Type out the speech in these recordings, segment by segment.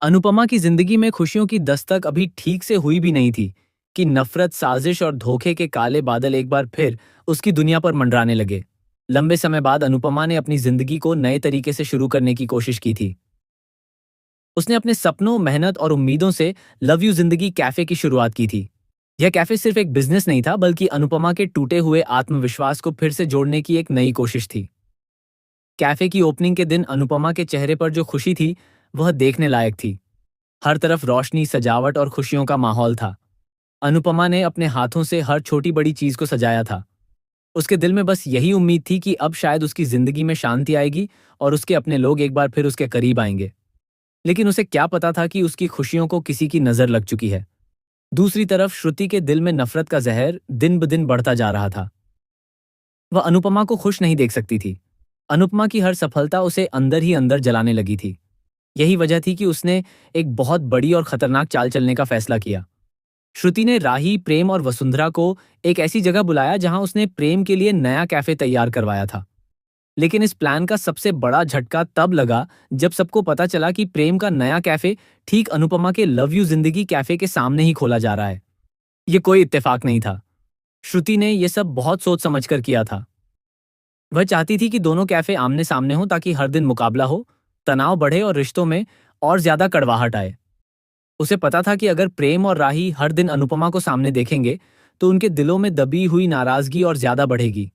अनुपमा की जिंदगी में खुशियों की दस्तक अभी ठीक से हुई भी नहीं थी कि नफरत, साजिश और धोखे के काले बादल एक बार फिर उसकी दुनिया पर मंडराने लगे। लंबे समय बाद अनुपमा ने अपनी जिंदगी को नए तरीके से शुरू करने की कोशिश की थी। उसने अपने सपनों, मेहनत और उम्मीदों से लव यू जिंदगी कैफे की शुरुआत की थी। यह कैफे सिर्फ एक बिजनेस नहीं था, बल्कि अनुपमा के टूटे हुए आत्मविश्वास को फिर से जोड़ने की एक नई कोशिश थी। कैफे की ओपनिंग के दिन अनुपमा के चेहरे पर जो खुशी थी, वह देखने लायक थी। हर तरफ रोशनी, सजावट और खुशियों का माहौल था। अनुपमा ने अपने हाथों से हर छोटी बड़ी चीज को सजाया था। उसके दिल में बस यही उम्मीद थी कि अब शायद उसकी जिंदगी में शांति आएगी और उसके अपने लोग एक बार फिर उसके करीब आएंगे। लेकिन उसे क्या पता था कि उसकी खुशियों को किसी की नजर लग चुकी है। दूसरी तरफ श्रुति के दिल में नफरत का जहर दिन ब दिन बढ़ता जा रहा था। वह अनुपमा को खुश नहीं देख सकती थी। अनुपमा की हर सफलता उसे अंदर ही अंदर जलाने लगी थी। यही वजह थी कि उसने एक बहुत बड़ी और खतरनाक चाल चलने का फैसला किया। श्रुति ने राही, प्रेम और वसुंधरा को एक ऐसी जगह बुलाया जहां उसने प्रेम के लिए नया कैफे तैयार करवाया था। लेकिन इस प्लान का सबसे बड़ा झटका तब लगा जब सबको पता चला कि प्रेम का नया कैफे ठीक अनुपमा के लव यू जिंदगी कैफे के सामने ही खोला जा रहा है। ये कोई इत्तेफाक नहीं था। श्रुति ने यह सब बहुत सोच समझकर किया था। वह चाहती थी कि दोनों कैफे आमने सामने हो ताकि हर दिन मुकाबला हो, तनाव बढ़े और रिश्तों में और ज्यादा कड़वाहट आए। उसे पता था कि अगर प्रेम और राही हर दिन अनुपमा को सामने देखेंगे तो उनके दिलों में दबी हुई नाराजगी और ज्यादा बढ़ेगी।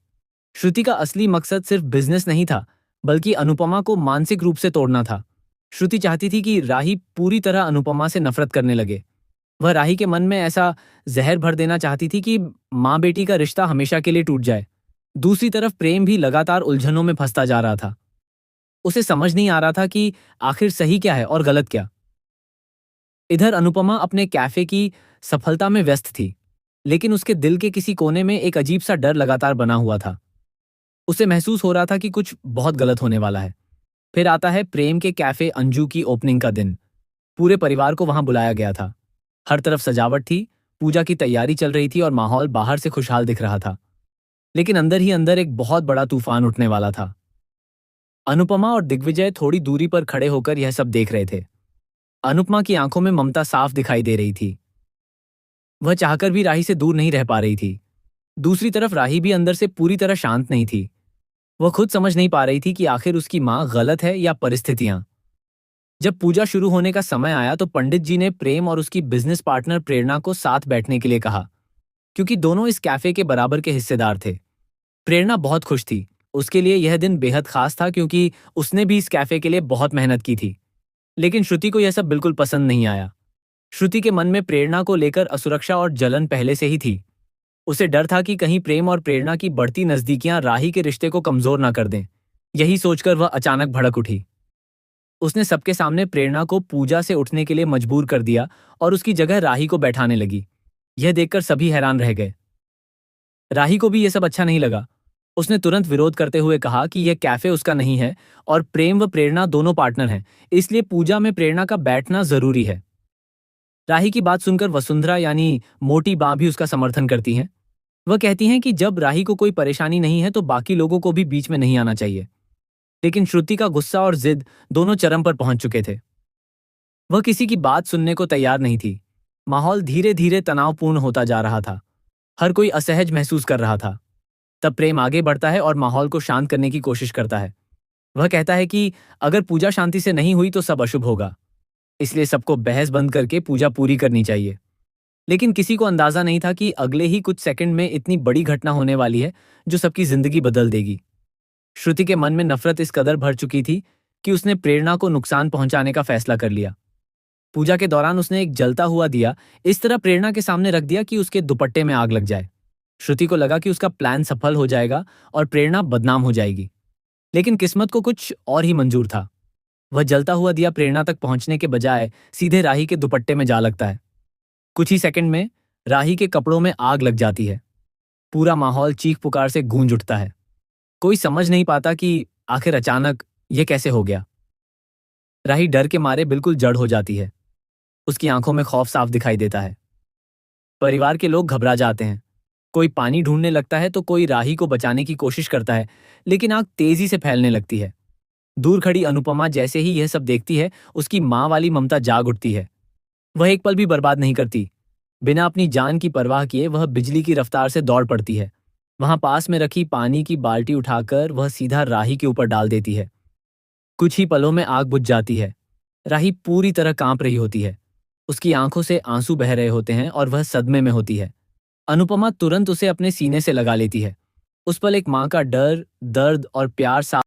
श्रुति का असली मकसद सिर्फ बिजनेस नहीं था, बल्कि अनुपमा को मानसिक रूप से तोड़ना था। श्रुति चाहती थी कि राही पूरी तरह अनुपमा से नफरत करने लगे। वह राही के मन में ऐसा जहर भर देना चाहती थी कि माँ बेटी का रिश्ता हमेशा के लिए टूट जाए। दूसरी तरफ प्रेम भी लगातार उलझनों में फंसता जा रहा था। उसे समझ नहीं आ रहा था कि आखिर सही क्या है और गलत क्या। इधर अनुपमा अपने कैफे की सफलता में व्यस्त थी, लेकिन उसके दिल के किसी कोने में एक अजीब सा डर लगातार बना हुआ था। उसे महसूस हो रहा था कि कुछ बहुत गलत होने वाला है। फिर आता है प्रेम के कैफे अंजू की ओपनिंग का दिन। पूरे परिवार को वहां बुलाया गया था। हर तरफ सजावट थी, पूजा की तैयारी चल रही थी और माहौल बाहर से खुशहाल दिख रहा था। लेकिन अंदर ही अंदर एक बहुत बड़ा तूफान उठने वाला था। अनुपमा और दिग्विजय थोड़ी दूरी पर खड़े होकर यह सब देख रहे थे। अनुपमा की आंखों में ममता साफ दिखाई दे रही थी। वह चाहकर भी राही से दूर नहीं रह पा रही थी। दूसरी तरफ राही भी अंदर से पूरी तरह शांत नहीं थी। वह खुद समझ नहीं पा रही थी कि आखिर उसकी मां गलत है या परिस्थितियां। जब पूजा शुरू होने का समय आया तो पंडित जी ने प्रेम और उसकी बिजनेस पार्टनर प्रेरणा को साथ बैठने के लिए कहा, क्योंकि दोनों इस कैफे के बराबर के हिस्सेदार थे। प्रेरणा बहुत खुश थी। उसके लिए यह दिन बेहद खास था, क्योंकि उसने भी इस कैफे के लिए बहुत मेहनत की थी। लेकिन श्रुति को यह सब बिल्कुल पसंद नहीं आया। श्रुति के मन में प्रेरणा को लेकर असुरक्षा और जलन पहले से ही थी। उसे डर था कि कहीं प्रेम और प्रेरणा की बढ़ती नजदीकियां राही के रिश्ते को कमजोर ना कर दें। यही सोचकर वह अचानक भड़क उठी। उसने सबके सामने प्रेरणा को पूजा से उठने के लिए मजबूर कर दिया और उसकी जगह राही को बैठाने लगी। यह देखकर सभी हैरान रह गए। राही को भी यह सब अच्छा नहीं लगा। उसने तुरंत विरोध करते हुए कहा कि यह कैफे उसका नहीं है और प्रेम व प्रेरणा दोनों पार्टनर हैं, इसलिए पूजा में प्रेरणा का बैठना जरूरी है। राही की बात सुनकर वसुंधरा यानी मोटी बाँ भी उसका समर्थन करती हैं। वह कहती हैं कि जब राही को कोई परेशानी नहीं है तो बाकी लोगों को भी बीच में नहीं आना चाहिए। लेकिन श्रुति का गुस्सा और जिद दोनों चरम पर पहुंच चुके थे। वह किसी की बात सुनने को तैयार नहीं थी। माहौल धीरे धीरे तनावपूर्ण होता जा रहा था। हर कोई असहज महसूस कर रहा था। तब प्रेम आगे बढ़ता है और माहौल को शांत करने की कोशिश करता है। वह कहता है कि अगर पूजा शांति से नहीं हुई तो सब अशुभ होगा, इसलिए सबको बहस बंद करके पूजा पूरी करनी चाहिए। लेकिन किसी को अंदाजा नहीं था कि अगले ही कुछ सेकंड में इतनी बड़ी घटना होने वाली है जो सबकी जिंदगी बदल देगी। श्रुति के मन में नफरत इस कदर भर चुकी थी कि उसने प्रेरणा को नुकसान पहुंचाने का फैसला कर लिया। पूजा के दौरान उसने एक जलता हुआ दिया इस तरह प्रेरणा के सामने रख दिया कि उसके दुपट्टे में आग लग जाए। श्रुति को लगा कि उसका प्लान सफल हो जाएगा और प्रेरणा बदनाम हो जाएगी। लेकिन किस्मत को कुछ और ही मंजूर था। वह जलता हुआ दिया प्रेरणा तक पहुंचने के बजाय सीधे राही के दुपट्टे में जा लगता है। कुछ ही सेकंड में राही के कपड़ों में आग लग जाती है। पूरा माहौल चीख पुकार से गूंज उठता है। कोई समझ नहीं पाता कि आखिर अचानक यह कैसे हो गया। राही डर के मारे बिल्कुल जड़ हो जाती है। उसकी आंखों में खौफ साफ दिखाई देता है। परिवार के लोग घबरा जाते हैं। कोई पानी ढूंढने लगता है तो कोई राही को बचाने की कोशिश करता है, लेकिन आग तेजी से फैलने लगती है। दूर खड़ी अनुपमा जैसे ही यह सब देखती है, उसकी माँ वाली ममता जाग उठती है। वह एक पल भी बर्बाद नहीं करती। बिना अपनी जान की परवाह किए वह बिजली की रफ्तार से दौड़ पड़ती है। वहां पास में रखी पानी की बाल्टी उठाकर वह सीधा राही के ऊपर डाल देती है। कुछ ही पलों में आग बुझ जाती है। राही पूरी तरह कांप रही होती है। उसकी आंखों से आंसू बह रहे होते हैं और वह सदमे में होती है। अनुपमा तुरंत उसे अपने सीने से लगा लेती है। उस पल एक माँ का डर, दर्द और प्यार साफ